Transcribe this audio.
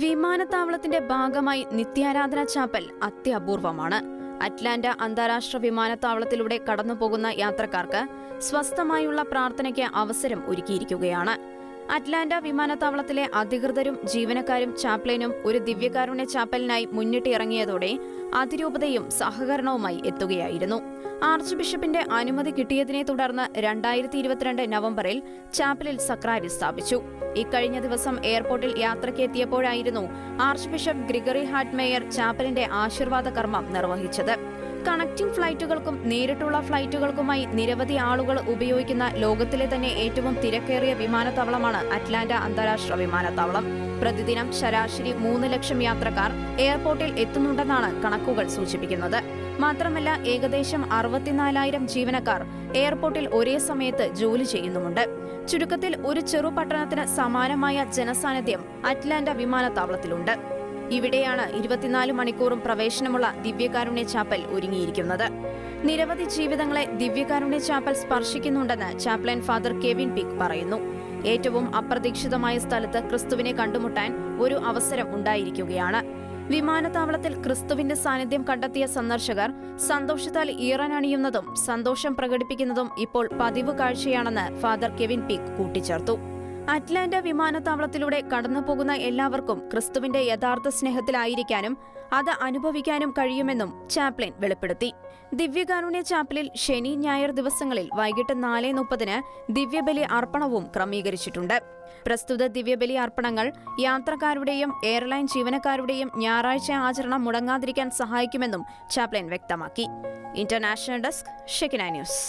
വിമാനത്താവളത്തിന്റെ ഭാഗമായി നിത്യാരാധന chapel അത്യപൂർവമാണ്. Atlanta അന്താരാഷ്ട്ര വിമാനത്താവളത്തിലൂടെ കടന്നുപോകുന്ന യാത്രക്കാർക്ക് സ്വസ്ഥമായുള്ള പ്രാർത്ഥനയ്ക്ക് അവസരം ഒരുക്കിയിരിക്കുകയാണ്. അറ്റ്ലാന്റ വിമാനത്താവളത്തിലെ അധികൃതരും ജീവനക്കാരും ചാപ്ലിനും ഒരു ദിവ്യകാരുണ്യ ചാപ്പലിനായി മുന്നിട്ടിറങ്ങിയതോടെ അതിരൂപതയും സഹകരണവുമായി എത്തുകയായിരുന്നു. ആർച്ച് ബിഷപ്പിന്റെ അനുമതി കിട്ടിയതിനെ തുടർന്ന് 2022 നവംബറിൽ ചാപ്പലിൽ സക്രാരി സ്ഥാപിച്ചു. ഇക്കഴിഞ്ഞ ദിവസം എയർപോർട്ടിൽ യാത്രയ്ക്കെത്തിയപ്പോഴായിരുന്നു archbishop Gregory Hartmayer ചാപ്പലിന്റെ ആശീർവാദ കർമ്മം നിർവഹിച്ചത്. കണക്റ്റിംഗ് ഫ്ലൈറ്റുകൾക്കും നേരിട്ടുള്ള ഫ്ലൈറ്റുകൾക്കുമായി നിരവധി ആളുകൾ ഉപയോഗിക്കുന്ന ലോകത്തിലെ തന്നെ ഏറ്റവും തിരക്കേറിയ വിമാനത്താവളമാണ് അറ്റ്ലാന്റ അന്താരാഷ്ട്ര വിമാനത്താവളം. പ്രതിദിനം ശരാശരി 3 ലക്ഷം യാത്രക്കാർ എയർപോർട്ടിൽ എത്തുന്നുണ്ടെന്നാണ് കണക്കുകൾ സൂചിപ്പിക്കുന്നത്. മാത്രമല്ല, ഏകദേശം 64,000 ജീവനക്കാർ എയർപോർട്ടിൽ ഒരേ സമയത്ത് ജോലി ചെയ്യുന്നുമുണ്ട്. ചുരുക്കത്തിൽ ഒരു ചെറു പട്ടണത്തിന് സമാനമായ ജനസാന്നിധ്യം അറ്റ്ലാന്റ വിമാനത്താവളത്തിലുണ്ട്. ഇവിടെയാണ് 24 മണിക്കൂറും പ്രവേശനമുള്ള ദിവ്യകാരുണ്യ ചാപ്പൽ ഒരുങ്ങിയിരിക്കുന്നത്. നിരവധി ജീവിതങ്ങളെ ദിവ്യകാരുണ്യ ചാപ്പൽ സ്പർശിക്കുന്നുണ്ടെന്ന് ചാപ്ലൻ ഫാദർ കെവിൻ പിക് പറയുന്നു. ഏറ്റവും അപ്രതീക്ഷിതമായ സ്ഥലത്ത് ക്രിസ്തുവിനെ കണ്ടുമുട്ടാൻ ഒരു അവസരം ഉണ്ടായിരിക്കുകയാണ്. വിമാനത്താവളത്തിൽ ക്രിസ്തുവിന്റെ സാന്നിധ്യം കണ്ടെത്തിയ സന്ദർശകർ സന്തോഷത്താൽ ഈറനണിയുന്നതും സന്തോഷം പ്രകടിപ്പിക്കുന്നതും ഇപ്പോൾ പതിവ് കാഴ്ചയാണെന്ന് ഫാദർ കെവിൻ പിക് കൂട്ടിച്ചേർത്തു. അറ്റ്ലാന്റ വിമാനത്താവളത്തിലൂടെ കടന്നുപോകുന്ന എല്ലാവർക്കും ക്രിസ്തുവിന്റെ യഥാർത്ഥ സ്നേഹത്തിലായിരിക്കാനും അത് അനുഭവിക്കാനും കഴിയുമെന്നും ചാപ്ലിൻ വെളിപ്പെടുത്തി. ദിവ്യകാരുണ്യ ചാപ്പലിൽ ശനി ഞായർ ദിവസങ്ങളിൽ വൈകിട്ട് 4:30 ദിവ്യബലി അർപ്പണവും ക്രമീകരിച്ചിട്ടുണ്ട്. പ്രസ്തുത ദിവ്യബലി അർപ്പണങ്ങൾ യാത്രക്കാരുടെയും എയർലൈൻ ജീവനക്കാരുടെയും ഞായറാഴ്ച ആചരണം മുടങ്ങാതിരിക്കാൻ സഹായിക്കുമെന്നും ചാപ്ലിൻ വ്യക്തമാക്കി. International desk, Shekinah news.